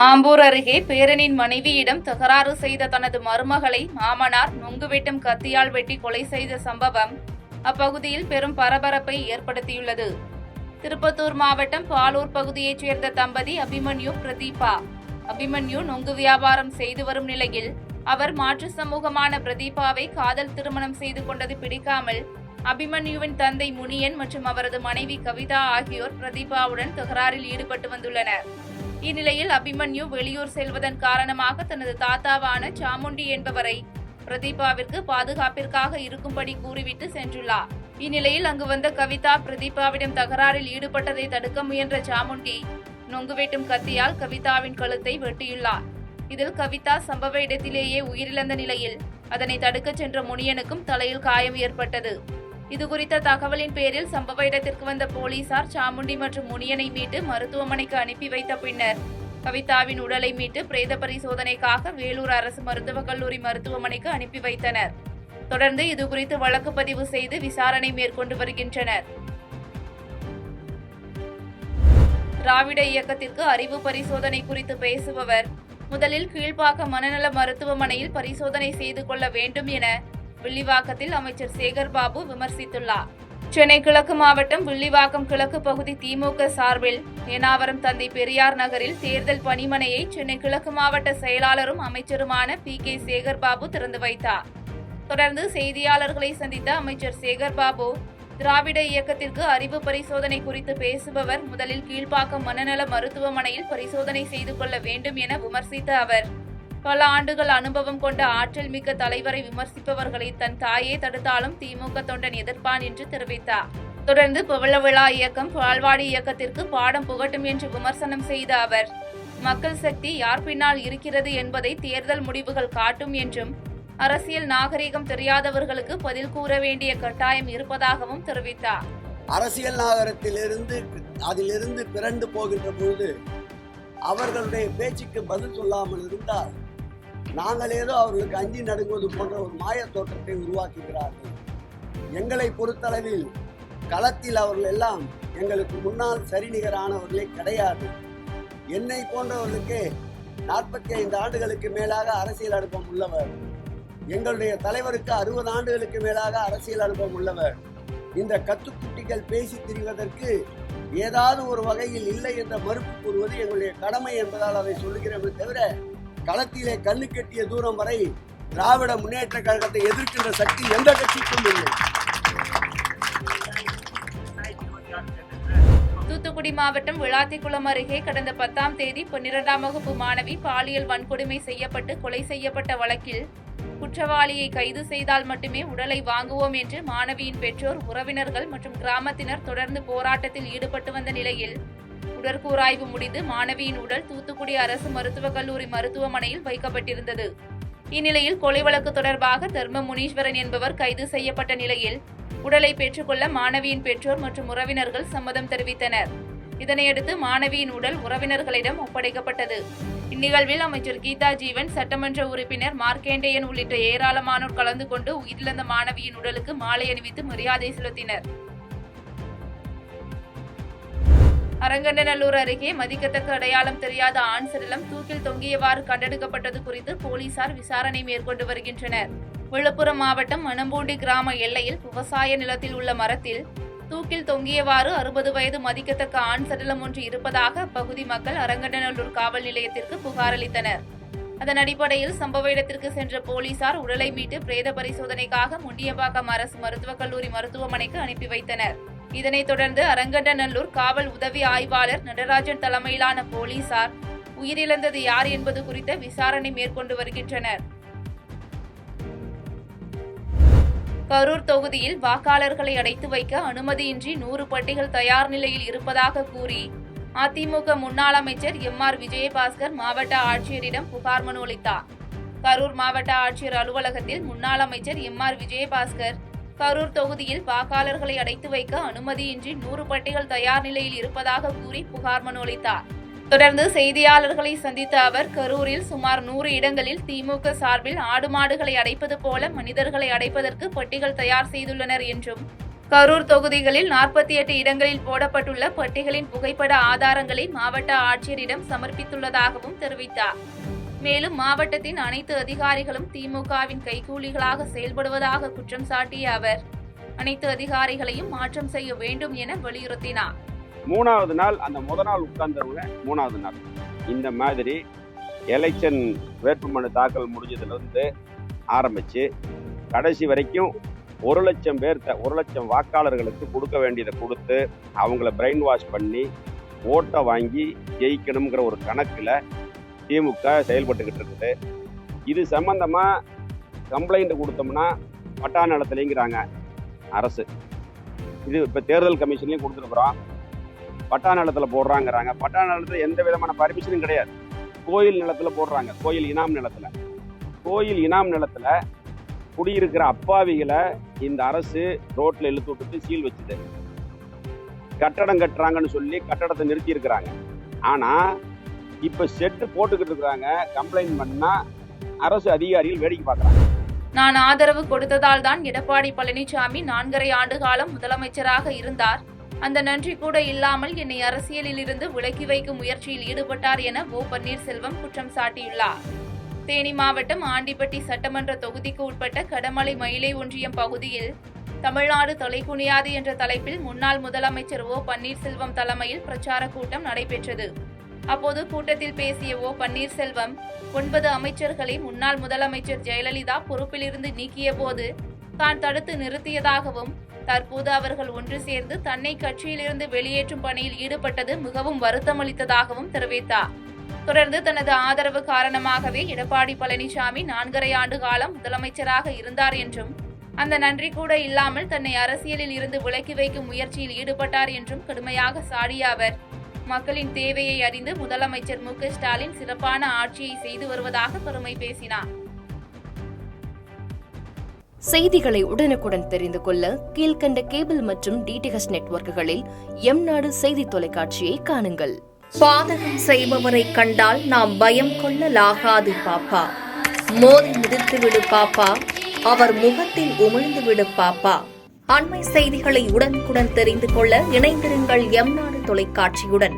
ஆம்பூர் அருகே பேரனின் மனைவியிடம் தகராறு செய்த தனது மருமகளை மாமனார் நொங்குவெட்டும் கத்தியால் வெட்டி கொலை செய்த சம்பவம் அப்பகுதியில் பெரும் பரபரப்பை ஏற்படுத்தியுள்ளது. திருப்பத்தூர் மாவட்டம் பாலூர் பகுதியைச் சேர்ந்த தம்பதி அபிமன்யு பிரதீபா. அபிமன்யு நொங்கு வியாபாரம் செய்து வரும் நிலையில் அவர் மாற்று சமூகமான பிரதீபாவை காதல் திருமணம் செய்து கொண்டது பிடிக்காமல் அபிமன்யுவின் தந்தை முனியன் மற்றும் அவரது மனைவி கவிதா ஆகியோர் பிரதீபாவுடன் தகராறில் ஈடுபட்டு வந்துள்ளனர். இந்நிலையில் அபிமன்யு வெளியூர் செல்வதன் காரணமாக தனது தாத்தாவான சாமுண்டி என்பவரை பிரதீபாவிற்கு பாதுகாப்பிற்காக இருக்கும்படி கூறிவிட்டு சென்றுள்ளார். இந்நிலையில் அங்கு வந்த கவிதா பிரதீபாவிடம் தகராறில் ஈடுபட்டதை தடுக்க முயன்ற சாமுண்டி நொங்கு வெட்டும் கத்தியால் கவிதாவின் கழுத்தை வெட்டியுள்ளார். இதில் கவிதா சம்பவ இடத்திலேயே உயிரிழந்த நிலையில் அதனை தடுக்க சென்ற முனியனுக்கும் தலையில் காயம் ஏற்பட்டது. இதுகுறித்த தகவலின் பேரில் சம்பவ இடத்திற்கு வந்த போலீசார் சாமுண்டி மற்றும் முனியனை மீட்டு மருத்துவமனைக்கு அனுப்பி வைத்த பின்னர் கவிதாவின் உடலை மீட்டு பிரேத பரிசோதனைக்காக வேலூர் அரசு மருத்துவக் கல்லூரி மருத்துவமனைக்கு அனுப்பி வைத்தனர். தொடர்ந்து இதுகுறித்து வழக்கு பதிவு செய்து விசாரணை மேற்கொண்டு வருகின்றனர். திராவிட இயக்கத்திற்கு அறிவு பரிசோதனை குறித்து பேசுபவர் முதலில் கீழ்ப்பாக்கம் மனநல மருத்துவமனையில் பரிசோதனை செய்து கொள்ள வேண்டும் என வில்லிவாக்கத்தில் அமைச்சர் சேகர்பாபு விமர்சித்துள்ளார். சென்னை கிழக்கு மாவட்டம் வில்லிவாக்கம் கிழக்கு பகுதி திமுக சார்பில் ஏனாவரம் தந்தை பெரியார் நகரில் தேர்தல் பணிமனையை சென்னை கிழக்கு மாவட்ட செயலாளரும் அமைச்சருமான PK சேகர்பாபு திறந்து வைத்தார். தொடர்ந்து செய்தியாளர்களை சந்தித்த அமைச்சர் சேகர்பாபு திராவிட இயக்கத்திற்கு அறிவு பரிசோதனை குறித்து பேசுபவர் முதலில் கீழ்ப்பாக்கம் மனநல மருத்துவமனையில் பரிசோதனை செய்து கொள்ள வேண்டும் என விமர்சித்த அவர் பல ஆண்டுகள் அனுபவம் கொண்ட ஆற்றல் மிக்க தலைவரை விமர்சிப்பவர்களை தன் தாயே தடுத்தாலும் திமுக தொண்டன் எதிர்ப்பான் என்று தெரிவித்தார். தொடர்ந்து பவள விழா இயக்கம் பால்வாடி இயக்கத்திற்கு பாடம் புகட்டும் என்று விமர்சனம் செய்த அவர் மக்கள் சக்தி யார் பின்னால் இருக்கிறது என்பதை தேர்தல் முடிவுகள் காட்டும் என்றும் அரசியல் நாகரிகம் தெரியாதவர்களுக்கு பதில் கூற வேண்டிய கட்டாயம் இருப்பதாகவும் தெரிவித்தார். அரசியல் நாகரத்திலிருந்து அதிலிருந்து பிறண்டு போகின்ற பொழுது அவர்களுடைய பேச்சுக்கு பதில் சொல்லாமல் இருந்தால் நாங்கள் ஏதோ அவர்களுக்கு அஞ்சி நடுங்குவது போன்ற ஒரு மாய தோற்றத்தை உருவாக்குகிறார்கள். எங்களை பொறுத்தளவில் களத்தில் அவர்கள் எல்லாம் எங்களுக்கு முன்னால் சரிநிகரானவர்களே கிடையாது. என்னை போன்றவர்களுக்கு 45 ஆண்டுகளுக்கு மேலாக அரசியல் அனுபவம் உள்ளவர், எங்களுடைய தலைவருக்கு 60 ஆண்டுகளுக்கு மேலாக அரசியல் அனுபவம் உள்ளவர். இந்த கத்துக்குட்டிகள் பேசி திரிவதற்கு ஏதாவது ஒரு வகையில் இல்லை என்ற மறுப்பு கூறுவது எங்களுடைய கடமை என்பதால் அதை சொல்லுகிறோமே தவிர களத்திலே கண்ணு கட்டிய தூரம் வரை திராவிட முன்னேற்ற கழகத்தை எதிர்க்கின்ற சக்தி எந்த கட்சிக்கும் இல்லை. தூத்துக்குடி மாவட்டம் விளாத்திக்குளம் அருகே கடந்த 10ஆம் தேதி 12ஆம் வகுப்பு மாணவி பாலியல் வன்கொடுமை செய்யப்பட்டு கொலை செய்யப்பட்ட வழக்கில் குற்றவாளியை கைது செய்தால் மட்டுமே உடலை வாங்குவோம் என்று மாணவியின் பெற்றோர், உறவினர்கள் மற்றும் கிராமத்தினர் தொடர்ந்து போராட்டத்தில் ஈடுபட்டு வந்த நிலையில் உடற்கூராய்வு முடிந்து மாணவியின் உடல் தூத்துக்குடி அரசு மருத்துவக் கல்லூரி மருத்துவமனையில் வைக்கப்பட்டிருந்தது. இந்நிலையில் கொலை வழக்கு தொடர்பாக தர்ம முனீஸ்வரன் என்பவர் கைது செய்யப்பட்ட நிலையில் உடலை பெற்றுக்கொள்ள மாணவியின் பெற்றோர் மற்றும் உறவினர்கள் சம்மதம் தெரிவித்தனர். இதனையடுத்து மாணவியின் உடல் உறவினர்களிடம் ஒப்படைக்கப்பட்டது. இந்நிகழ்வில் அமைச்சர் கீதா ஜீவன், சட்டமன்ற உறுப்பினர் மார்க்கேண்டேயன் உள்ளிட்ட ஏராளமானோர் கலந்து கொண்டு உயிரிழந்த மாணவியின் உடலுக்கு மாலை அணிவித்து மரியாதை செலுத்தினர். அரங்கநல்லூர் அருகே மதிக்கத்தக்க அடையாளம் தெரியாத ஆண் சடலம் தூக்கில் தொங்கியவாறு கண்டெடுக்கப்பட்டது குறித்து போலீசார் விசாரணை மேற்கொண்டு வருகின்றனர். விழுப்புரம் மாவட்டம் மணம்பூண்டி கிராம எல்லையில் விவசாய நிலத்தில் உள்ள மரத்தில் தூக்கில் தொங்கியவாறு 60 வயது மதிக்கத்தக்க ஆண் சடலம் ஒன்று இருப்பதாக அப்பகுதி மக்கள் அரங்கநல்லூர் காவல் நிலையத்திற்கு புகார் அளித்தனர். அதன் அடிப்படையில் சம்பவ இடத்திற்கு சென்ற போலீசார் உடலை மீட்டு பிரேத பரிசோதனைக்காக முண்டியம்பாக்கம் அரசு மருத்துவக் கல்லூரி மருத்துவமனைக்கு அனுப்பி வைத்தனர். இதனைத் தொடர்ந்து அரங்கநல்லூர் காவல் உதவி ஆய்வாளர் நடராஜன் தலைமையிலான போலீசார் உயிரிழந்தது யார் என்பது குறித்த விசாரணை மேற்கொண்டு வருகின்றனர். கரூர் தொகுதியில் வாக்காளர்களை அடைத்து வைக்க அனுமதியின்றி 100 பட்டிகள் தயார் நிலையில் இருப்பதாக கூறி அதிமுக முன்னாள் அமைச்சர் MR விஜயபாஸ்கர் மாவட்ட ஆட்சியரிடம் புகார் மனு அளித்தார். கரூர் மாவட்ட ஆட்சியர் அலுவலகத்தில் முன்னாள் அமைச்சர் MR விஜயபாஸ்கர் கரூர் தொகுதியில் வாக்காளர்களை அடைத்து வைக்க அனுமதியின்றி 100 பட்டிகள் தயார் நிலையில் இருப்பதாக கூறி புகார் மனு அளித்தார். தொடர்ந்து செய்தியாளர்களை சந்தித்த அவர் கரூரில் சுமார் 100 இடங்களில் திமுக சார்பில் ஆடு மாடுகளை அடைப்பது போல மனிதர்களை அடைப்பதற்கு பட்டிகள் தயார் செய்துள்ளனர் என்றும் கரூர் தொகுதிகளில் 48 இடங்களில் போடப்பட்டுள்ள பட்டிகளின் புகைப்பட ஆதாரங்களை மாவட்ட ஆட்சியரிடம் சமர்ப்பித்துள்ளதாகவும் தெரிவித்தார். மேலும் மாவட்டத்தின் அனைத்து அதிகாரிகளும் திமுகவின் கைகூலிகளாக செயல்படுவதாக குற்றம் சாட்டிய அவர் அனைத்து அதிகாரிகளையும் மாற்றம் செய்ய வேண்டும் என வலியுறுத்தினார். 3வது நாள் அந்த முதல் நாள் உட்கார்ந்தவங்க 3வது நாள் இந்த மாதிரி எலெக்ஷன் வேட்புமனு தாக்கல் முடிஞ்சதுலேருந்து ஆரம்பித்து கடைசி வரைக்கும் 1,00,000 பேர்த்த 1,00,000 வாக்காளர்களுக்கு கொடுக்க வேண்டியதை கொடுத்து அவங்கள பிரெயின் வாஷ் பண்ணி ஓட்டை வாங்கி ஜெயிக்கணுங்கிற ஒரு கணக்கில் திமுக செயல்பட்டுக்கிட்டு இருக்குது. இது சம்பந்தமாக கம்ப்ளைண்ட் கொடுத்தோம்னா பட்டா நிலத்திலேங்கிறாங்க அரசு. இது இப்போ தேர்தல் கமிஷன்லையும் கொடுத்துருக்குறோம். பட்டா நிலத்தில் போடுறாங்கிறாங்க. பட்டா நிலத்தில் எந்த விதமான பர்மிஷனும் கிடையாது. கோயில் நிலத்தில் போடுறாங்க. கோயில் இனாம் நிலத்தில். கோயில் இனாம் நிலத்தில் குடியிருக்கிற அப்பாவிகளை இந்த அரசு ரோட்டில் இழுத்து விட்டுட்டு சீல் வச்சுது. கட்டடம் கட்டுறாங்கன்னு சொல்லி கட்டடத்தை நிறுத்தி இருக்கிறாங்க. ஆனால் இப்போ செட்டு போட்டுக்கிட்டு இருக்கிறாங்க. கம்ப்ளைண்ட் பண்ணால் அரசு அதிகாரிகள் வேடிக்கை பார்க்குறாங்க. நான் ஆதரவு கொடுத்ததால் தான் எடப்பாடி பழனிசாமி 4.5 ஆண்டு காலம் முதலமைச்சராக இருந்தார். அந்த நன்றி கூட இல்லாமல் என்னை அரசியலில் இருந்து விலக்கி வைக்கும் முயற்சியில் ஈடுபட்டார் என ஓ பன்னீர்செல்வம் குற்றம் சாட்டியுள்ளார். தேனி மாவட்டம் ஆண்டிப்பட்டி சட்டமன்ற தொகுதிக்கு உட்பட்ட கடமலை மயிலை ஒன்றியம் பகுதியில் தமிழ்நாடு தலைகுனியாது என்ற தலைப்பில் முன்னாள் முதலமைச்சர் ஓ பன்னீர்செல்வம் தலைமையில் பிரச்சார கூட்டம் நடைபெற்றது. அப்போது கூட்டத்தில் பேசிய ஓ பன்னீர்செல்வம் 9 அமைச்சர்களை முன்னாள் முதலமைச்சர் ஜெயலலிதா பொறுப்பிலிருந்து நீக்கிய போது தான் தடுத்து நிறுத்தியதாகவும் தற்போது அவர்கள் ஒன்று சேர்ந்து தன்னை கட்சியிலிருந்து வெளியேற்றும் பணியில் ஈடுபட்டது மிகவும் வருத்தமளித்ததாகவும் தெரிவித்தார். தொடர்ந்து தனது ஆதரவு காரணமாகவே எடப்பாடி பழனிசாமி 4.5 ஆண்டு காலம் முதலமைச்சராக இருந்தார் என்றும் அந்த நன்றி கூட இல்லாமல் தன்னை அரசியலில் இருந்து விலக்கி வைக்கும் முயற்சியில் ஈடுபட்டார் என்றும் கடுமையாக சாடிய அவர் மக்களின் தேவையை அறிந்து முதலமைச்சர் மு.க. ஸ்டாலின் சிறப்பான ஆட்சியை செய்து வருவதாக பெருமை பேசினார். செய்திகளை உடனுக்குடன் தெரிந்து கொள்ள கீழ்க்கண்ட கேபிள் மற்றும் டிடிஎச் நெட்வொர்க்குகளில் எம்நாடு செய்தி தொலைக்காட்சியை காணுங்கள். பாதகம் செய்பவரை கண்டால் நாம் பயம் கொள்ளலாகாது பாப்பா. மோதி மிதித்துவிடு பாப்பா, அவர் முகத்தில் உமிழ்ந்துவிடு பாப்பா. அண்மை செய்திகளை உடனுக்குடன் தெரிந்து கொள்ள இணைந்திருங்கள் எம்நாடு தொலைக்காட்சியுடன்.